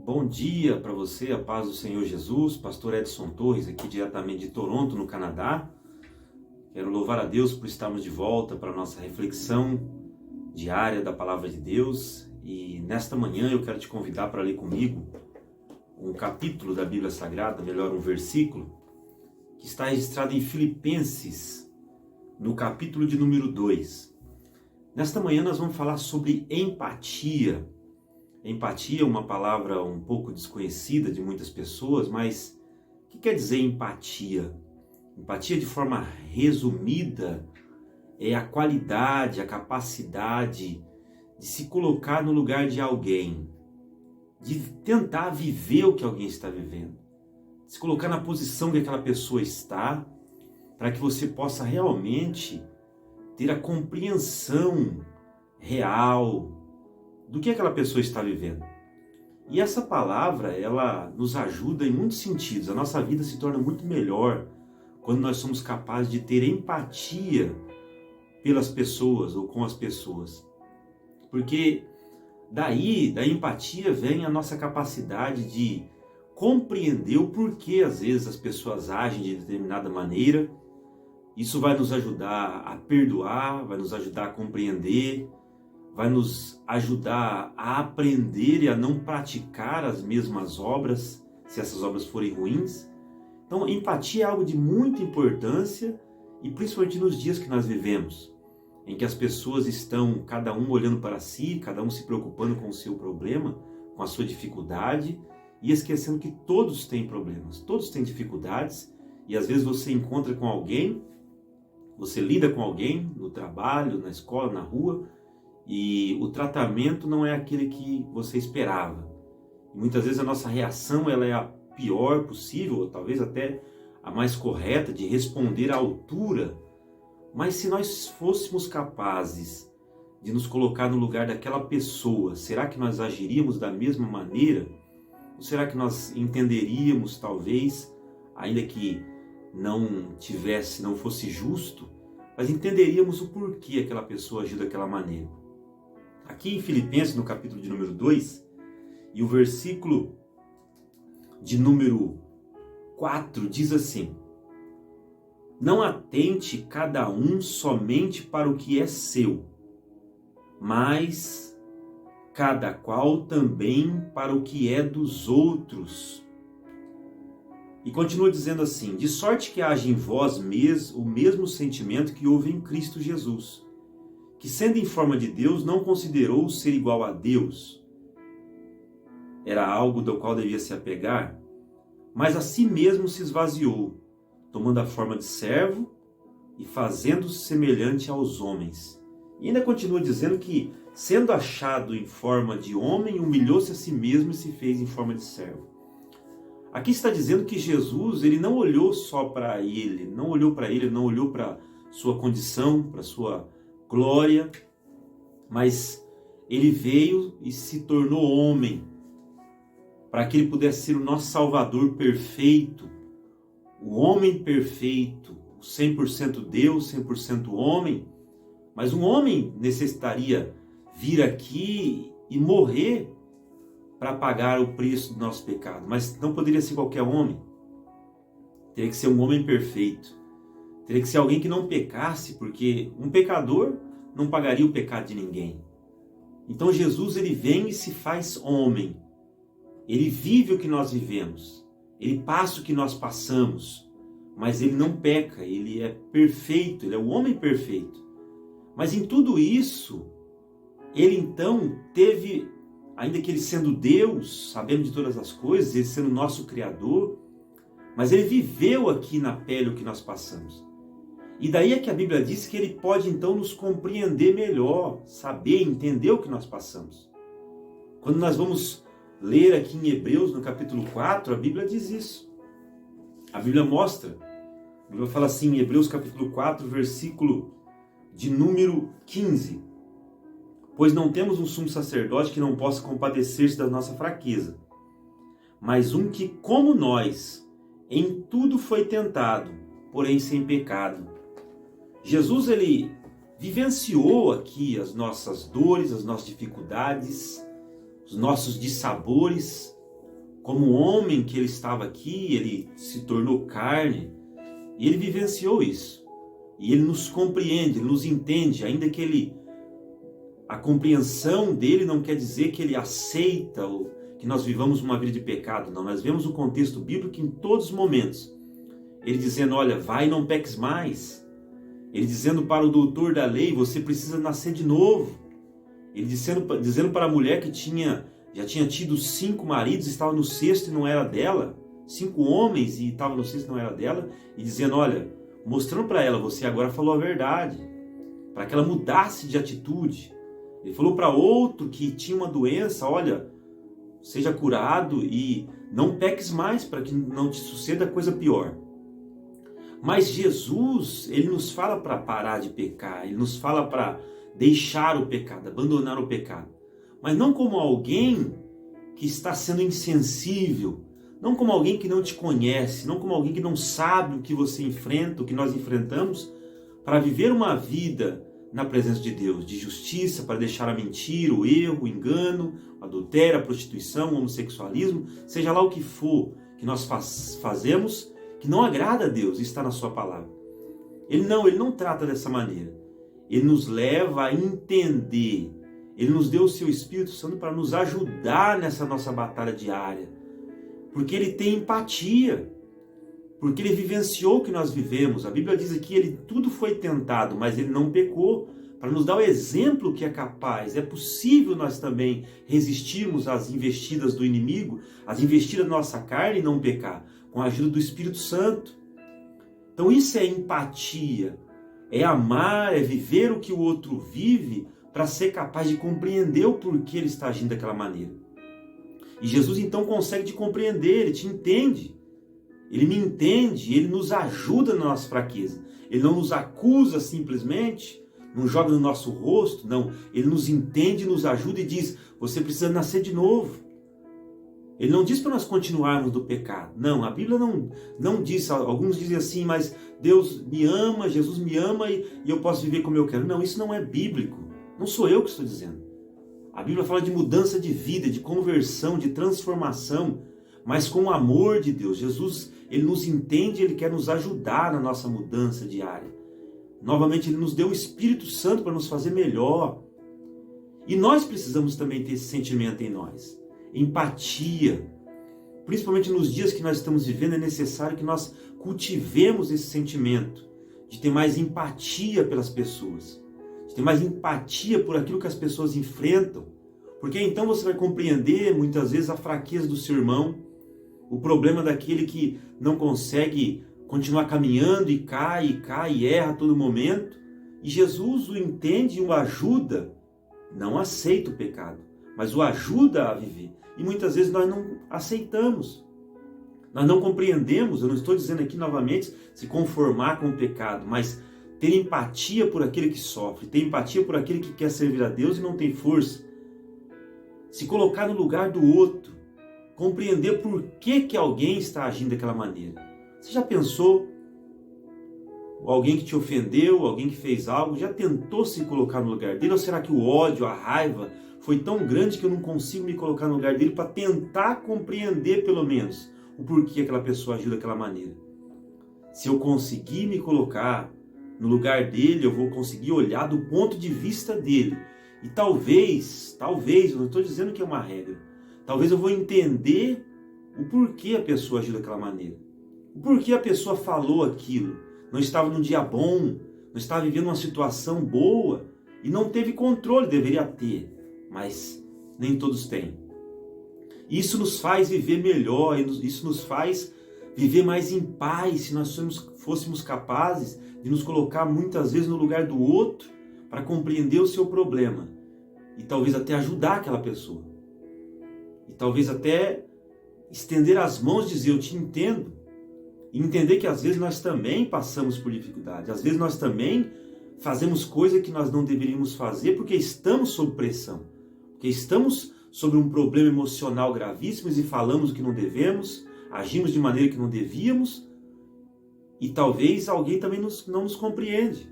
Bom dia para você, a paz do Senhor Jesus, pastor Edson Torres, aqui diretamente de Toronto, no Canadá. Quero louvar a Deus por estarmos de volta para a nossa reflexão diária da Palavra de Deus. E nesta manhã eu quero te convidar para ler comigo um capítulo da Bíblia Sagrada, melhor, um versículo, que está registrado em Filipenses, no capítulo de número 2. Nesta manhã nós vamos falar sobre empatia. Empatia é uma palavra um pouco desconhecida de muitas pessoas, mas o que quer dizer empatia? Empatia, de forma resumida, é a qualidade, a capacidade de se colocar no lugar de alguém, de tentar viver o que alguém está vivendo, de se colocar na posição que aquela pessoa está, para que você possa realmente ter a compreensão real do que aquela pessoa está vivendo. E essa palavra, ela nos ajuda em muitos sentidos. A nossa vida se torna muito melhor quando nós somos capazes de ter empatia pelas pessoas ou com as pessoas. Porque da empatia vem a nossa capacidade de compreender o porquê às vezes as pessoas agem de determinada maneira. Isso vai nos ajudar a perdoar, vai nos ajudar a compreender, vai nos ajudar a aprender e a não praticar as mesmas obras, se essas obras forem ruins. Então, empatia é algo de muita importância, e principalmente nos dias que nós vivemos, em que as pessoas estão, cada um olhando para si, cada um se preocupando com o seu problema, com a sua dificuldade, e esquecendo que todos têm problemas, todos têm dificuldades, e às vezes você encontra com alguém, você lida com alguém no trabalho, na escola, na rua, e o tratamento não é aquele que você esperava. E muitas vezes a nossa reação ela é a pior possível, ou talvez até a mais correta, de responder à altura. Mas se nós fôssemos capazes de nos colocar no lugar daquela pessoa, será que nós agiríamos da mesma maneira? Ou será que nós entenderíamos, talvez, ainda que não fosse justo, mas entenderíamos o porquê aquela pessoa agiu daquela maneira? Aqui em Filipenses, no capítulo de número 2, e o versículo de número 4 diz assim: não atente cada um somente para o que é seu, mas cada qual também para o que é dos outros. E continua dizendo assim: de sorte que haja em vós o mesmo sentimento que houve em Cristo Jesus, que sendo em forma de Deus, não considerou ser igual a Deus. Era algo do qual devia se apegar, mas a si mesmo se esvaziou, tomando a forma de servo e fazendo-se semelhante aos homens. E ainda continua dizendo que, sendo achado em forma de homem, humilhou-se a si mesmo e se fez em forma de servo. Aqui está dizendo que Jesus, ele não olhou só para ele, não olhou para sua condição, para sua glória, mas ele veio e se tornou homem, para que ele pudesse ser o nosso Salvador perfeito, o homem perfeito, 100% Deus, 100% homem. Mas um homem necessitaria vir aqui e morrer para pagar o preço do nosso pecado, mas não poderia ser qualquer homem. Teria que ser um homem perfeito. Teria que ser alguém que não pecasse, porque um pecador não pagaria o pecado de ninguém. Então Jesus, ele vem e se faz homem. Ele vive o que nós vivemos. Ele passa o que nós passamos. Mas ele não peca, ele é perfeito, ele é o homem perfeito. Mas em tudo isso, ele então teve, ainda que ele sendo Deus, sabendo de todas as coisas, ele sendo nosso Criador, mas ele viveu aqui na pele o que nós passamos. E daí é que a Bíblia diz que ele pode então nos compreender melhor, saber, entender o que nós passamos. Quando nós vamos ler aqui em Hebreus, no capítulo 4, a Bíblia diz isso. A Bíblia mostra, a Bíblia fala assim, em Hebreus capítulo 4, versículo de número 15. Pois não temos um sumo sacerdote que não possa compadecer-se da nossa fraqueza, mas um que, como nós, em tudo foi tentado, porém sem pecado. Jesus, ele vivenciou aqui as nossas dores, as nossas dificuldades, os nossos dissabores, como homem que ele estava aqui, ele se tornou carne, e ele vivenciou isso. E ele nos compreende, ele nos entende, ainda que a compreensão dele não quer dizer que ele aceita ou que nós vivamos uma vida de pecado, não. Nós vemos o contexto bíblico em todos os momentos. Ele dizendo, olha, vai e não peques mais. Ele dizendo para o doutor da lei, você precisa nascer de novo. Ele dizendo para a mulher que já tinha tido 5 maridos, estava no sexto e não era dela. 5 homens e estava no sexto e não era dela. E dizendo, olha, mostrando para ela, você agora falou a verdade. Para que ela mudasse de atitude. Ele falou para outro que tinha uma doença, olha, seja curado e não peques mais para que não te suceda coisa pior. Mas Jesus, ele nos fala para parar de pecar, ele nos fala para deixar o pecado, abandonar o pecado. Mas não como alguém que está sendo insensível, não como alguém que não te conhece, não como alguém que não sabe o que você enfrenta, o que nós enfrentamos, para viver uma vida na presença de Deus, de justiça, para deixar a mentira, o erro, o engano, o adultério, a prostituição, o homossexualismo, seja lá o que for que nós fazemos, que não agrada a Deus, está na sua palavra. Ele não trata dessa maneira. Ele nos leva a entender. Ele nos deu o seu Espírito Santo para nos ajudar nessa nossa batalha diária. Porque ele tem empatia. Porque ele vivenciou o que nós vivemos. A Bíblia diz aqui, ele tudo foi tentado, mas ele não pecou. Para nos dar o exemplo que é capaz. É possível nós também resistirmos às investidas do inimigo, às investidas da nossa carne e não pecar, com a ajuda do Espírito Santo. Então isso é empatia. É amar, é viver o que o outro vive para ser capaz de compreender o porquê ele está agindo daquela maneira. E Jesus então consegue te compreender, ele te entende. Ele me entende, ele nos ajuda na nossa fraqueza. Ele não nos acusa simplesmente, não joga no nosso rosto, não. Ele nos entende, nos ajuda e diz, você precisa nascer de novo. Ele não diz para nós continuarmos do pecado. Não, a Bíblia não diz, alguns dizem assim, mas Deus me ama, Jesus me ama e eu posso viver como eu quero. Não, isso não é bíblico. Não sou eu que estou dizendo. A Bíblia fala de mudança de vida, de conversão, de transformação, mas com o amor de Deus. Jesus, ele nos entende, ele quer nos ajudar na nossa mudança diária. Novamente, ele nos deu o Espírito Santo para nos fazer melhor. E nós precisamos também ter esse sentimento em nós. Empatia. Principalmente nos dias que nós estamos vivendo, é necessário que nós cultivemos esse sentimento de ter mais empatia pelas pessoas, de ter mais empatia por aquilo que as pessoas enfrentam, porque então você vai compreender muitas vezes a fraqueza do seu irmão, o problema daquele que não consegue continuar caminhando e cai e erra a todo momento, e Jesus o entende e o ajuda, não aceita o pecado, mas o ajuda a viver. E muitas vezes nós não aceitamos. Nós não compreendemos, eu não estou dizendo aqui novamente se conformar com o pecado, mas ter empatia por aquele que sofre, ter empatia por aquele que quer servir a Deus e não tem força. Se colocar no lugar do outro, compreender por que alguém está agindo daquela maneira. Você já pensou? Alguém que te ofendeu, alguém que fez algo, já tentou se colocar no lugar dele? Ou será que o ódio, a raiva foi tão grande que eu não consigo me colocar no lugar dele para tentar compreender pelo menos o porquê aquela pessoa agiu daquela maneira? Se eu conseguir me colocar no lugar dele, eu vou conseguir olhar do ponto de vista dele. E talvez, eu não estou dizendo que é uma regra, talvez eu vou entender o porquê a pessoa agiu daquela maneira. O porquê a pessoa falou aquilo. Não estava num dia bom, não estava vivendo uma situação boa e não teve controle, deveria ter. Mas nem todos têm. Isso nos faz viver melhor, isso nos faz viver mais em paz, se nós fôssemos capazes de nos colocar muitas vezes no lugar do outro para compreender o seu problema e talvez até ajudar aquela pessoa. E talvez até estender as mãos e dizer, eu te entendo. E entender que às vezes nós também passamos por dificuldade, às vezes nós também fazemos coisas que nós não deveríamos fazer porque estamos sob pressão. Porque estamos sobre um problema emocional gravíssimo e falamos o que não devemos, agimos de maneira que não devíamos e talvez alguém também não nos compreende.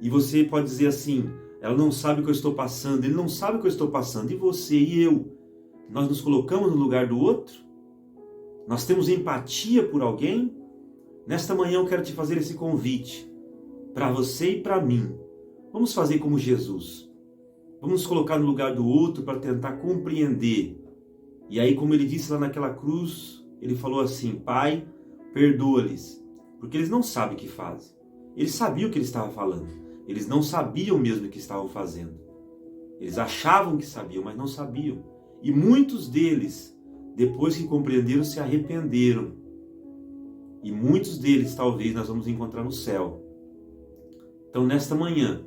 E você pode dizer assim, ela não sabe o que eu estou passando, ele não sabe o que eu estou passando, e você e eu, nós nos colocamos no lugar do outro? Nós temos empatia por alguém? Nesta manhã eu quero te fazer esse convite, para você e para mim. Vamos fazer como Jesus. Vamos nos colocar no lugar do outro para tentar compreender. E aí, como ele disse lá naquela cruz, ele falou assim: Pai, perdoa-lhes, porque eles não sabem o que fazem. Eles sabiam o que ele estava falando. Eles não sabiam mesmo o que estavam fazendo. Eles achavam que sabiam, mas não sabiam. E muitos deles, depois que compreenderam, se arrependeram. E muitos deles, talvez, nós vamos encontrar no céu. Então, nesta manhã,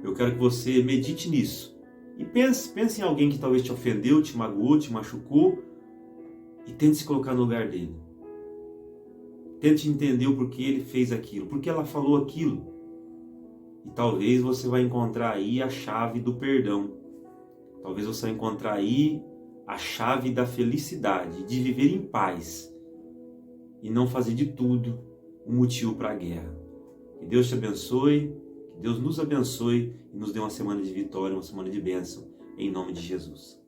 eu quero que você medite nisso. E pense em alguém que talvez te ofendeu, te magoou, te machucou. E tente se colocar no lugar dele. Tente entender o porquê ele fez aquilo, porque ela falou aquilo. E talvez você vai encontrar aí a chave do perdão. Talvez você vai encontrar aí a chave da felicidade, de viver em paz. E não fazer de tudo um motivo para a guerra. Que Deus te abençoe, que Deus nos abençoe e nos dê uma semana de vitória, uma semana de bênção, em nome de Jesus.